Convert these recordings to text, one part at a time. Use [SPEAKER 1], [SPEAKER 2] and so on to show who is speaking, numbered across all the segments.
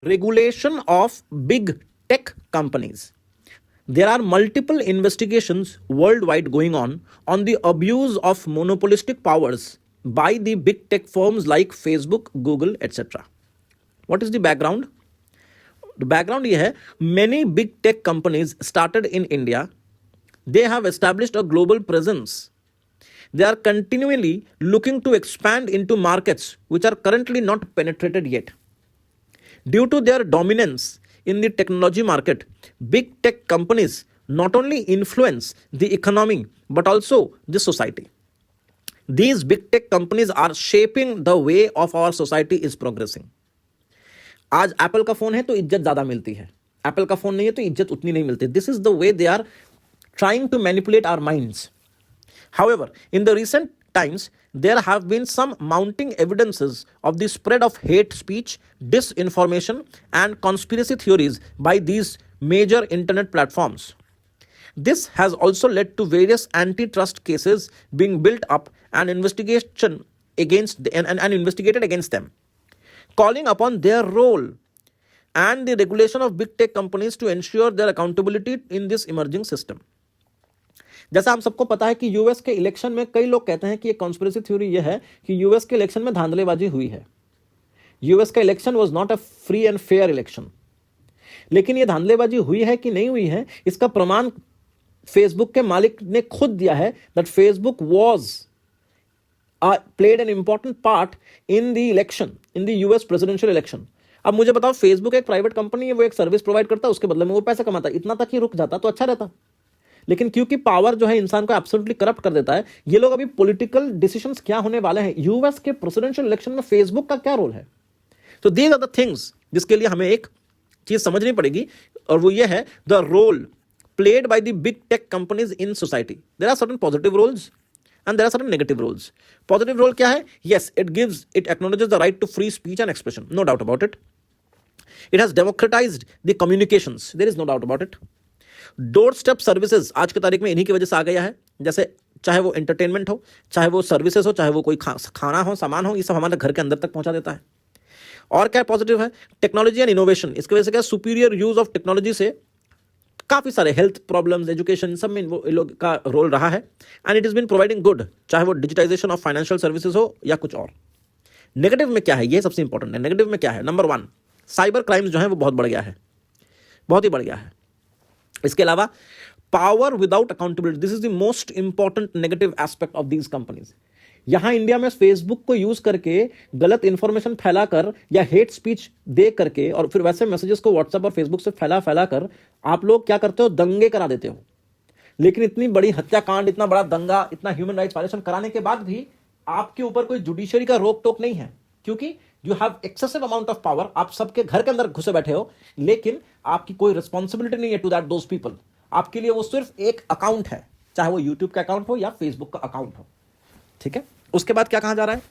[SPEAKER 1] Regulation of big tech companies. There are multiple investigations worldwide going on the abuse of monopolistic powers by the big tech firms like Facebook, Google, etc. What is the background? The background here hai, many big tech companies started in India. They have established a global presence. They are continually looking to expand into markets which are currently not penetrated yet. Due to their dominance in the technology market, big tech companies not only influence the economy but also the society. These big tech companies are shaping the way of our society is progressing. आज Apple का phone है तो इज्जत ज्यादा मिलती है, Apple का phone नहीं है तो इज्जत उतनी नहीं मिलती. This is the way they are trying to manipulate our minds. However, in the recent times, there have been some mounting evidences of the spread of hate speech, disinformation, and conspiracy theories by these major internet platforms. This has also led to various antitrust cases being built up and investigated against them, calling upon their role and the regulation of big tech companies to ensure their accountability in this emerging system. जैसा हम सबको पता है कि US के election में कई लोग कहते हैं कि एक कॉन्स्पिरेसी थ्योरी यह है कि यूएस के इलेक्शन में धांधलेबाजी हुई है. यूएस का election was not a free and fair election. लेकिन यह धांधलेबाजी हुई है कि नहीं हुई है, इसका प्रमाण फेसबुक के मालिक ने खुद दिया है that Facebook was played an important part in the election, in the US presidential election. अब मुझे बताओ, फेसबुक एक प्राइवेट कंपनी है, वो एक सर्विस प्रोवाइड करता है, उसके बदले में वो पैसे कमाता है. इतना तक ही रुक जाता तो अच्छा रहता. लेकिन क्योंकि पावर जो है इंसान को एब्सोल्युटली करप्ट कर देता है, ये लोग अभी पॉलिटिकल डिसीजंस क्या होने वाले हैं, यूएस के प्रेसिडेंशियल इलेक्शन में फेसबुक का क्या रोल है. तो दीज आर द थिंग्स जिसके लिए हमें एक चीज समझनी पड़ेगी, और वो ये है the role played by the big tech companies in society. There are certain positive roles and there are certain negative roles. Positive role क्या है? Yes, it acknowledges the right to free speech and expression, no doubt about it. It has democratized the communications, there is no doubt about it. Doorstep services आज की तारीख में इन्हीं की वजह से आ गया है. जैसे चाहे वो एंटरटेनमेंट हो, चाहे वो सर्विसेज हो, चाहे वो कोई खाना हो, सामान हो, ये सब हमारे घर के अंदर तक पहुंचा देता है. और क्या पॉजिटिव है? Technology and innovation. इसकी वजह से क्या, सुपीरियर यूज ऑफ टेक्नोलॉजी से काफ़ी सारे हेल्थ प्रॉब्लम्स, एजुकेशन, सब में वो लोग का रोल रहा है. And it is been providing good, चाहे वो डिजिटाइजेशन ऑफ फाइनेंशियल सर्विसेज हो या कुछ और. नेगेटिव में क्या है, ये सबसे इंपॉर्टेंट है. नेगेटिव में क्या है? नंबर 1, साइबर क्राइम्स जो है वो बहुत बढ़ गया है, बहुत ही बढ़ गया है. इसके अलावा power without accountability, this is the most important negative aspect of these companies. यहां इंडिया में फेसबुक को यूज करके गलत इंफॉर्मेशन फैलाकर या हेट स्पीच दे करके और फिर वैसे मैसेजेस को व्हाट्सएप और फेसबुक से फैला कर आप लोग क्या करते हो, दंगे करा देते हो. लेकिन इतनी बड़ी हत्याकांड, इतना बड़ा दंगा, इतना ह्यूमन राइट्स वायलेशन कराने के बाद भी आपके ऊपर कोई जुडिशरी का रोक टोक नहीं है, क्योंकि you have excessive amount of power. आप सबके घर के अंदर घुसे बैठे हो, लेकिन आपकी कोई रिस्पॉन्सिबिलिटी नहीं है टू दैट दोज पीपल. आपके लिए वो सिर्फ एक अकाउंट है, चाहे वो यूट्यूब का अकाउंट हो या फेसबुक का अकाउंट हो. ठीक है. उसके बाद क्या कहा जा रहा है?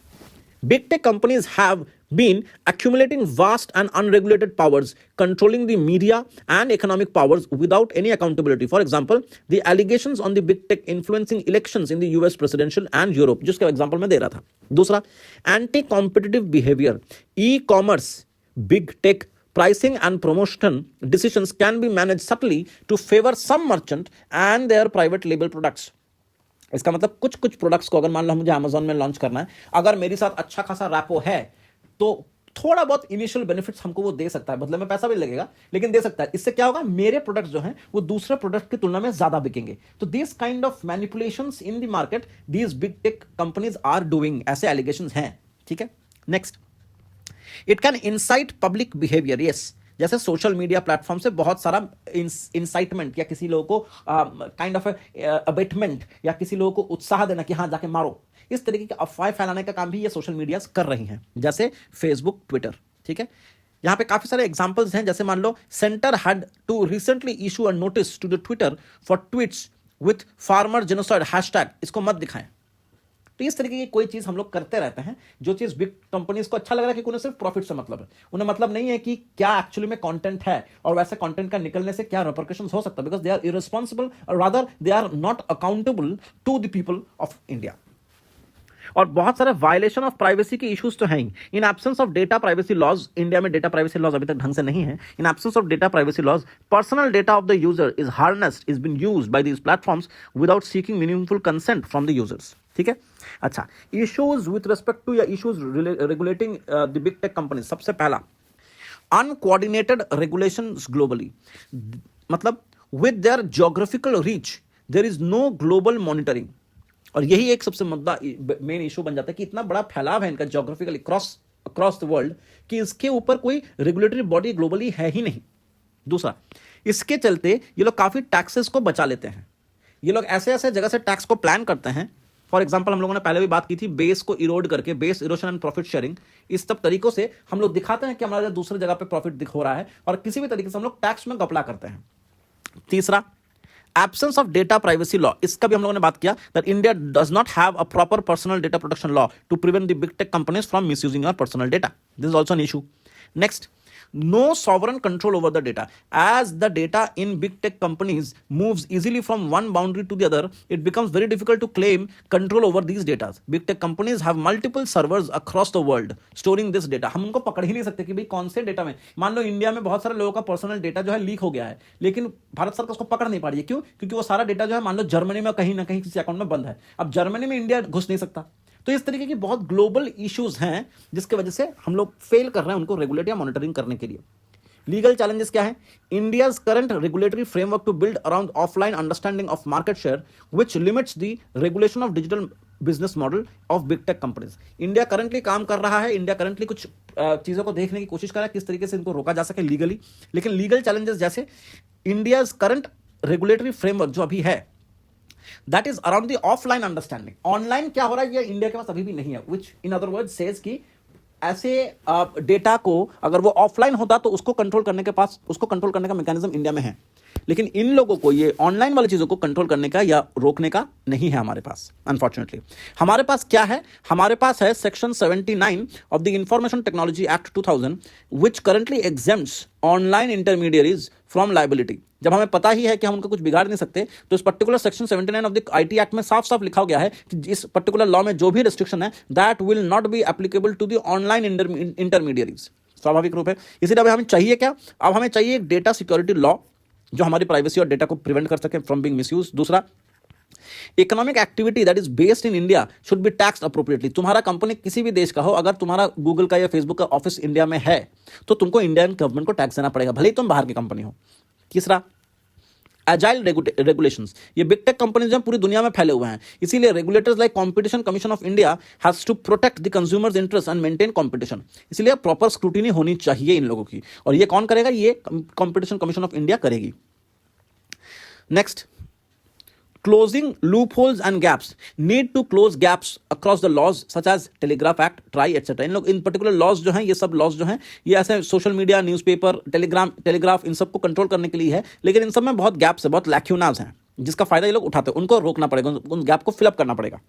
[SPEAKER 1] Big tech companies have been accumulating vast and unregulated powers, controlling the media and economic powers without any accountability. For example, the allegations on the big tech influencing elections in the US presidential and Europe, जिसका example मैं दे रहा था. दूसरा, anti competitive behaviour. E commerce, big tech pricing and promotion decisions can be managed subtly to favor some merchant and their private label products. इसका मतलब कुछ products को अगर मान लो मुझे अमेजोन में लॉन्च करना है, अगर मेरे साथ अच्छा खासा रैपो है तो थोड़ा बहुत इनिशियल बेनिफिट्स हमको वो दे सकता है, बदले में पैसा भी लगेगा लेकिन दे सकता है. इससे क्या होगा, मेरे प्रोडक्ट्स जो हैं वो दूसरे प्रोडक्ट की तुलना में ज्यादा बिकेंगे. तो this kind of manipulations in the market these big tech companies are doing, ऐसे एलिगेशंस हैं. ठीक है. Next, it can incite public behaviour. Yes, जैसे सोशल मीडिया प्लेटफॉर्म से बहुत सारा इंसाइटमेंट या किसी लोगों को काइंड ऑफ अबेटमेंट या किसी लोगों को उत्साह देना कि हाँ जाके मारो, इस तरीके के अफवाह फैलाने का काम भी ये सोशल मीडिया कर रही हैं, जैसे फेसबुक, ट्विटर. ठीक है. यहां पे काफी सारे एग्जांपल्स हैं. जैसे मान लो, centre had to recently issue a notice to the Twitter for tweets with farmer genocide hashtag, इसको मत दिखाएं. तो इस तरीके की कोई चीज हम लोग करते रहते हैं, जो चीज बिग कंपनीज को अच्छा लग रहा है कि उन्हें सिर्फ प्रॉफिट से मतलब है, उन्हें मतलब नहीं है कि क्या एक्चुअली में कंटेंट है और वैसे कंटेंट का निकलने से क्या रिपरकशंस हो सकता है, बिकॉज दे आर इररिस्पांसिबल और rather they are not accountable to the people of India. और बहुत सारे वायलेशन ऑफ प्राइवेसी के इश्यूज तो हैं ही। In absence of data privacy laws, India में डेटा प्राइवेसी लॉज अभी तक ढंग से नहीं है। In absence of data privacy laws, personal data of the user is harnessed, is been used by these platforms without seeking meaningful consent from the users. ठीक है, अच्छा, इश्यूज विथ रिस्पेक्ट टू या issues regulating the big tech company. सबसे पहला, uncoordinated regulations globally, मतलब with their geographical reach there is no global monitoring. और यही एक सबसे मुद्दा, मेन इशू बन जाता है कि इतना बड़ा फैलाव है इनका ज्योग्राफिकली अक्रॉस द वर्ल्ड कि इसके ऊपर कोई रेगुलेटरी बॉडी ग्लोबली है ही नहीं। दूसरा, इसके चलते ये लोग काफी टैक्सेस को बचा लेते हैं। ये लोग ऐसे ऐसे जगह से टैक्स को प्लान करते हैं। फॉर एग्जाम्पल, हम लोगों ने पहले भी बात की थी, बेस को इरोड करके, base erosion and profit sharing, इस सब तरीकों से हम लोग दिखाते हैं कि हमारा दूसरी जगह पे प्रॉफिट दिख हो रहा है, और किसी भी तरीके से हम लोग टैक्स में घपला करते हैं। तीसरा, absence of data privacy law, इसका भी हम लोगों ने बात किया, that India does not have a proper personal data protection law to prevent the big tech companies from misusing your personal data. This is also an issue. Next, no sovereign control over the data. As the data in big tech companies moves easily from one boundary to the other, it becomes very difficult to claim control over these data. Big tech companies have multiple servers across the world storing this data. हम उनको पकड़ ही नहीं सकते कि भाई कौन से data में, मान लो इंडिया में बहुत सारे लोगों का पर्सनल डेटा जो है लीक हो गया है, लेकिन भारत सरकार उसको पकड़ नहीं पा रही है। क्यों? क्योंकि वो सारा डेटा जो है मान लो जर्मनी में कहीं ना कहीं किसी अकाउंट में बंद है। अब जर्मनी में इंडिया घुस नहीं सकता। तो इस तरीके की बहुत ग्लोबल इश्यूज हैं जिसकी वजह से हम लोग फेल कर रहे हैं उनको रेगुलेट या मॉनिटरिंग करने के लिए। लीगल चैलेंजेस क्या है? India's current regulatory framework to build around offline understanding of market share which limits the regulation of digital business model of big tech companies. India currently काम कर रहा है, इंडिया करंटली कुछ चीजों को देखने की कोशिश कर रहा है किस तरीके से इनको रोका जा सके लीगली, लेकिन लीगल चैलेंजेस जैसे इंडियाज करंट रेगुलेटरी फ्रेमवर्क जो अभी है, that is around the offline understanding. Online क्या हो रहा है ये इंडिया के पास अभी भी नहीं है, विच इन अदर वर्ड सेज कि ऐसे डेटा को अगर वो ऑफलाइन होता तो उसको कंट्रोल करने का मैकेनिज्म इंडिया में है, लेकिन इन लोगों को ये ऑनलाइन वाली चीजों को कंट्रोल करने का या रोकने का नहीं है हमारे पास। अनफॉर्चुनेटली हमारे पास क्या है? हमारे पास है section 79 of the information technology act 2000 which currently exempts online intermediaries from liability. जब हमें पता ही है कि हम उनको कुछ बिगाड़ नहीं सकते, तो इस particular section 79 of the IT act में साफ साफ लिखा गया है कि इस पर्टिकुलर लॉ में जो भी रिस्ट्रिक्शन है that will not be applicable to the online intermediaries. स्वाभाविक रूप है। इसीलिए अब हमें चाहिए क्या? अब हमें चाहिए एक डेटा सिक्योरिटी लॉ जो हमारी प्राइवेसी और डेटा को प्रिवेंट कर सके फ्रॉम बीइंग मिसयूज। दूसरा, economic activity that is based in India should be taxed appropriately. तुम्हारा कंपनी किसी भी देश का हो, अगर तुम्हारा गूगल का या फेसबुक का ऑफिस इंडिया में है तो तुमको इंडियन गवर्नमेंट को टैक्स देना पड़ेगा, भले ही तुम बाहर की कंपनी हो। तीसरा, एजाइल रेगुलेशंस। ये बिग टेक कंपनीज जो पूरी दुनिया में फैले हुए हैं, इसीलिए regulators like competition commission of India has to protect the consumers interest and maintain competition. इसलिए प्रॉपर स्क्रूटिनी होनी चाहिए इन लोगों की, और ये कौन करेगा? ये कॉम्पिटिशन कमीशन ऑफ इंडिया करेगी। Next, closing loopholes and gaps. Need to close gaps across the laws such as Telegraph Act, TRAI, etc. इन लोग इन पर्टिकुलर लॉज जो हैं, ये सब लॉज जो हैं, ये ऐसे सोशल मीडिया, न्यूज़पेपर, टेलीग्राफ इन सबको कंट्रोल करने के लिए है, लेकिन इन सब में बहुत गैप्स है, बहुत लैक्यूनाज हैं, जिसका फायदा ये लोग उठाते हैं। उनको रोकना पड़ेगा, उन गैप को फिलअप करना पड़ेगा।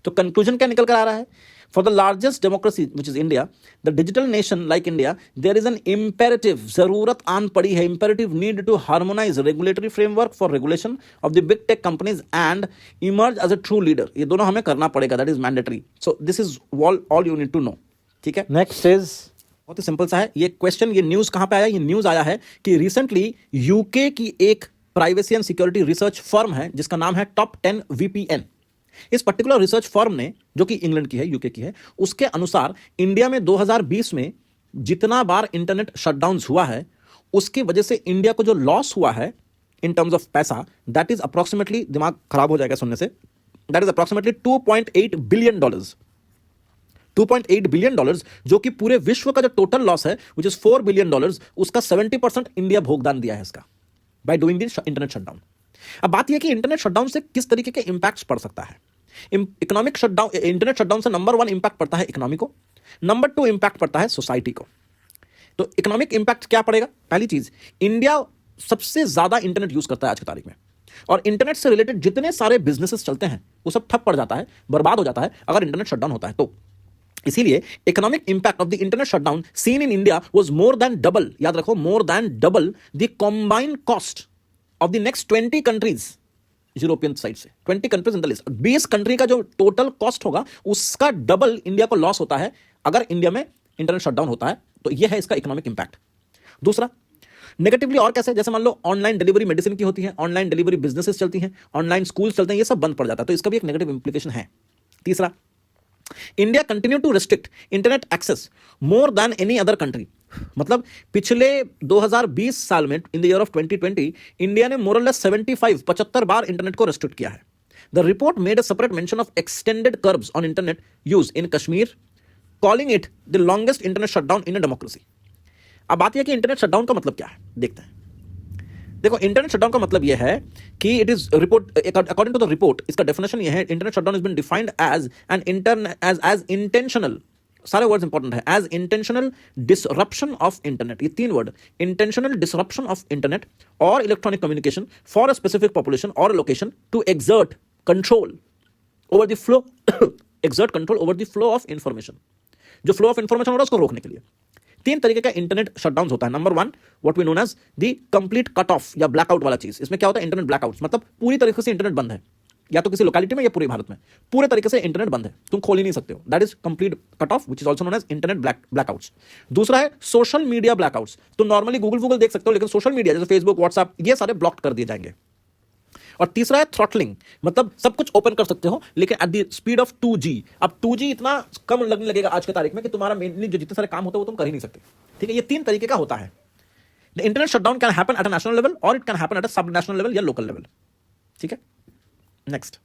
[SPEAKER 1] तो कंक्लूजन क्या निकल कर आ रहा है? For the largest democracy which is India, the digital nation like India, there is an imperative, जरूरत आन पड़ी है, imperative need to harmonise regulatory framework for regulation of the big tech companies and emerge as a true leader. ये दोनों हमें करना पड़ेगा, that is mandatory. So this is all you need to know. ठीक है, नेक्स्ट इज बहुत ही simple सा है ये क्वेश्चन। ये न्यूज कहां पे आया? ये न्यूज आया है कि रिसेंटली यूके की एक privacy and security research firm है जिसका नाम है टॉप 10 VPN। इस पर्टिकुलर रिसर्च फर्म ने, जो कि इंग्लैंड की है, यूके की है, उसके अनुसार इंडिया में 2020 में जितना बार इंटरनेट शटडाउन्स हुआ है उसकी वजह से इंडिया को जो लॉस हुआ है इन टर्म्स ऑफ पैसा, दैट इज अप्रोक्सीमेटली, दिमाग खराब हो जाएगा सुनने से, that is approximately $2.8 billion. $2.8 billion, जो कि पूरे विश्व का जो टोटल लॉस है विच इज $4 बिलियन, उसका 70% इंडिया भोगदान दिया है इसका, by doing the internet shutdown. अब बात यह कि इंटरनेट शटडाउन से किस तरीके के इंपैक्ट्स पड़ सकता है। इकोनॉमिक शटडाउन, इंटरनेट शटडाउन से नंबर 1 इंपैक्ट पड़ता है इकोनॉमी को, नंबर 2 इंपैक्ट पड़ता है सोसाइटी को। तो इकोनॉमिक इंपैक्ट क्या पड़ेगा? पहली चीज, इंडिया सबसे ज्यादा इंटरनेट यूज करता है आज की तारीख में, और इंटरनेट से रिलेटेड जितने सारे बिजनेसेस चलते हैं वो सब ठप पड़ जाता है, बर्बाद हो जाता है अगर इंटरनेट शटडाउन होता है तो। इसीलिए economic impact of the internet shutdown seen in India was more than double, याद रखो, more than double the combined cost of the next 20 countries European side से, 20 countries in the list. 20 country का जो total cost होगा उसका double India को loss होता है अगर इंडिया में इंटरनेट शटडाउन होता है। तो यह है इसका इकोनॉमिक इंपैक्ट। दूसरा, नेगेटिवली और कैसे, जैसे मान लो ऑनलाइन डिलीवरी मेडिसिन की होती है, ऑनलाइन डिलीवरी बिजनेसेस चलती हैं, ऑनलाइन स्कूल चलते हैं, ये सब बंद पड़ जाता है, तो इसका भी एक नेगेटिव इंप्लीकेशन है। तीसरा, India continue to restrict internet access more than any other country. मतलब पिछले 2020 साल में, in the year of 2020, India ने मोर और लेस 75 बार इंटरनेट को रेस्ट्रिक्ट किया है। The report made a separate mention of extended curbs on internet use in Kashmir, calling it the longest internet shutdown in a democracy. अब बात यह कि इंटरनेट शटडाउन का मतलब क्या है, देखते हैं। देखो, इंटरनेट शटडाउन का मतलब यह है कि it is report, according to the report, इसका डेफिनेशन यह है, internet shutdown has been defined as as intentional, सारे वर्ड्स इंपॉर्टेंट है, as intentional disruption of internet, ये 3 word, intentional disruption of internet और electronic communication for a specific population और location to exert control over the flow exert control over the flow of information. जो flow of information हो रहा है उसको रोकने के लिए 3 तरीके का इंटरनेट शटडाउन होता है। Number 1, what we known as the complete cut off या ब्लैकआउट वाला चीज। इसमें क्या होता है, इंटरनेट ब्लैकआउट, मतलब पूरी तरीके से इंटरनेट बंद है, या तो किसी लोकेलिटी में या पूरे भारत में पूरे तरीके से इंटरनेट बंद है, तुम खोल ही नहीं सकते हो। That is complete cut off, which is also known as internet blackouts. दूसरा है सोशल मीडिया ब्लैकआउट्स। तुम नॉर्मली गूगल देख सकते हो, लेकिन सोशल मीडिया जैसे फेसबुक, व्हाट्सएप, ये सारे ब्लॉक कर दिए जाएंगे। और तीसरा है थ्रॉटलिंग, मतलब सब कुछ ओपन कर सकते हो लेकिन at the speed of 2G। अब 2G इतना कम लगने लगेगा आज के तारीख में कि तुम्हारा मेनली जो जितने सारे काम होते हैं वो तुम कर ही नहीं सकते। ठीक है, ये 3 तरीके का होता है। The internet shutdown can happen at a national level और it can happen at a sub national level या लोकल लेवल। ठीक है, next,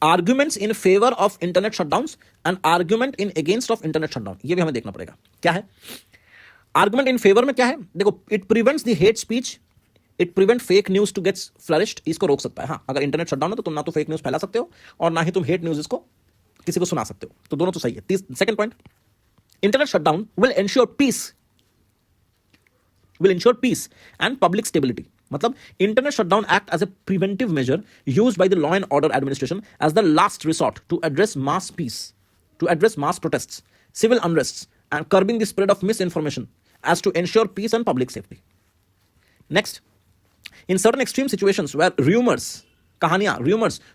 [SPEAKER 1] arguments in favour of internet shutdowns and argument in against of internet shutdown, ये भी हमें देखना पड़ेगा क्या है। आर्गुमेंट इन फेवर में क्या है, देखो, it prevents the hate speech, it prevent fake news to gets flourished, इसको रोक सकता है। हाँ, अगर इंटरनेट शटडाउन है तो तुम ना तो फेक न्यूज फैला सकते हो और ना ही तुम हेट न्यूज इसको किसी को सुना सकते हो, तो दोनों तो सही है। Second point, internet shutdown will ensure peace and public stability. मतलब internet shutdown act as a preventive measure used by the law and order administration as the last resort to address mass peace, to address mass protests, civil unrests and curbing the spread of misinformation as to ensure peace and public safety. Next, in certain extreme situations where rumors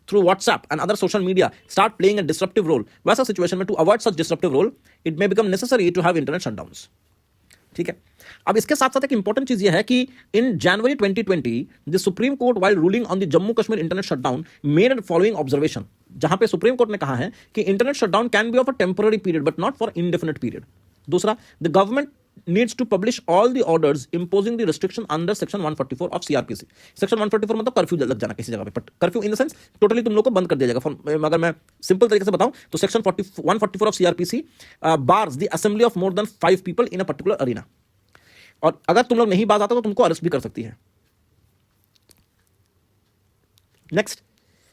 [SPEAKER 1] through WhatsApp and other social media start playing a disruptive role, वैसा situation में to avoid such disruptive role, it may become necessary to have internet shutdowns. ठीक है, अब इसके साथ साथ एक important चीज यह है कि in January 2020 the Supreme Court while ruling on the Jammu Kashmir internet shutdown made following observation, जहां पे सुप्रीम कोर्ट ने कहा है कि internet shutdown can be of a temporary period but not for indefinite period. दूसरा, the government needs to publish all the orders imposing the restriction under section 144 of CRPC. section 144 मतलब curfew लग जाना किसी जगह पे, curfew in the sense totally तुम लोग को बंद कर दिया जाएगा। अगर मैं सिंपल तरीके से बताऊं तो section 144 of CRPC bars the assembly of more than 5 people in a particular arena, और अगर तुम लोग नहीं बात आता तो तुमको अरेस्ट भी कर सकती है। Next,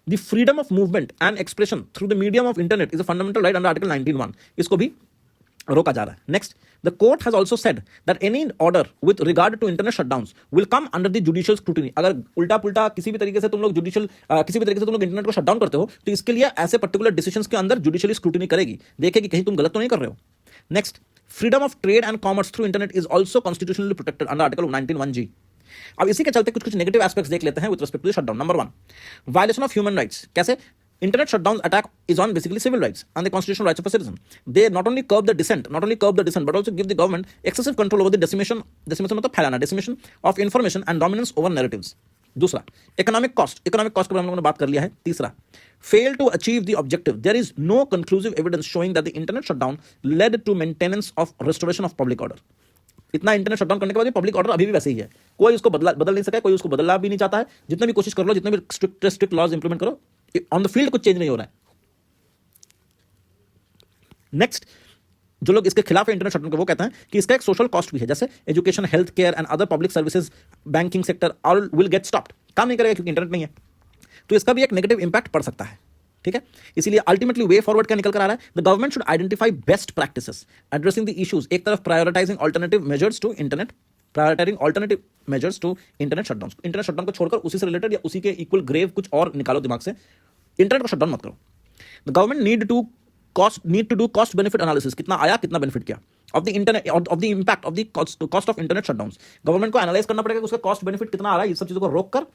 [SPEAKER 1] the freedom of movement and expression through the medium of internet is a fundamental right under article 19(1), इसको भी रोका जा रहा है। Next, the court has also said that any order with regard to internet shutdowns will come under the judicial scrutiny. अगर उल्टा पुल्टा किसी भी तरीके से तुम लोग इंटरनेट को शटडाउन करते हो तो इसके लिए ऐसे पर्टिकुलर डिसीजंस के अंदर जुडिशियली स्क्रूटिनी करेगी, देखेगी कहीं तुम गलत तो नहीं कर रहे हो। Next, freedom of trade and commerce through internet is also constitutionally protected under article 19(1)(g). अब इसी के चलते कुछ नेगेटिव एस्पेक्ट्स देख लेते हैं with respect to shutdown. Number 1, violation of human rights. कैसे? Internet shutdown attack is on basically civil rights and the constitutional rights of a citizen. They not only curb the dissent, but also give the government excessive control over the dissemination मतलब फैलाना, dissemination of information and dominance over narratives. दूसरा, economic cost के बारे में हम लोगों ने बात कर लिया है। तीसरा, fail to achieve the objective. There is no conclusive evidence showing that the internet shutdown led to maintenance of restoration of public order. इतना इंटरनेट शटडाउन करने के बाद भी पब्लिक ऑर्डर अभी भी वैसे ही है, कोई उसको बदल नहीं सका, कोई उसको बदलना भी नहीं चाहता है। जितना भी कोशिश कर लो, जितने भी स्ट्रिक्ट लॉज इंप्लीमेंट करो, ऑन द फील्ड कुछ चेंज नहीं हो रहा है। नेक्स्ट, जो लोग इसके खिलाफ है इंटरनेट शटडाउन के, वो कहते हैं कि इसका एक सोशल कॉस्ट भी है, जैसे education, health care and other public services, banking sector all will get stopped, काम नहीं करेगा क्योंकि इंटरनेट नहीं है, तो इसका भी एक नेगेटिव इंपैक्ट पड़ सकता है। ठीक है, इसीलिए अल्टीमेटली वे फॉरवर्ड क्या निकल कर आ रहा है, the government should identify best practices addressing the issues. एक तरफ prioritising alternative measures to internet shutdown, internet shutdown को छोड़कर उसी से रिलेटेड या उसी के इक्वल ग्रेव कुछ और निकालो दिमाग से, इंटरनेट को शटडाउन मत करो। The government need to do cost benefit analysis, कितना आया कितना बेनिफिट किया, of the internet, of the impact of the cost of internet shutdowns. Government को एनालाइज करना पड़ेगा कि उसका कॉस्ट बेनिफिट कितना आ रहा है, ये सब चीजों को रोक कर,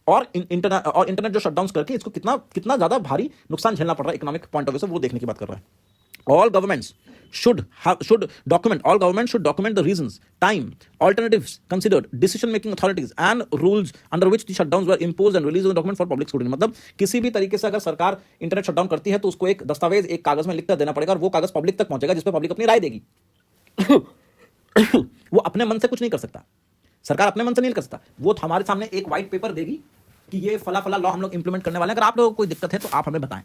[SPEAKER 1] और इंटरनेट जो शटडाउन करके इसको कितना कितना ज्यादा भारी नुकसान झेलना पड़ रहा है इकोनॉमिक पॉइंट ऑफ व्यू से, वो देखने की बात कर रहा है। All governments should document the reasons, time, alternatives considered, decision making authorities and rules under which the shutdowns were imposed and released on the document for public scrutiny। मतलब किसी भी तरीके से अगर सरकार इंटरनेट शटडाउन करती है तो उसको एक दस्तावेज, एक कागज में लिखकर देना पड़ेगा, और वो कागज पब्लिक तक पहुंचेगा, जिस पे पब्लिक अपनी राय देगी। वो अपने मन से कुछ नहीं कर सकता, सरकार अपने मन से नहीं कर सकता, वो हमारे सामने एक व्हाइट पेपर देगी कि ये फला फला लॉ हम लोग इंप्लीमेंट करने वाले हैं, अगर आप लोगों को कोई दिक्कत है तो आप हमें बताएं।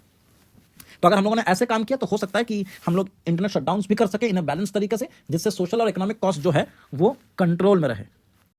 [SPEAKER 1] तो अगर हम लोगों ने ऐसे काम किया तो हो सकता है कि हम लोग इंटरनेट शटडाउन्स भी कर सके इन अ बैलेंस तरीके से, जिससे सोशल और इकोनॉमिक कॉस्ट जो है वो कंट्रोल में रहे।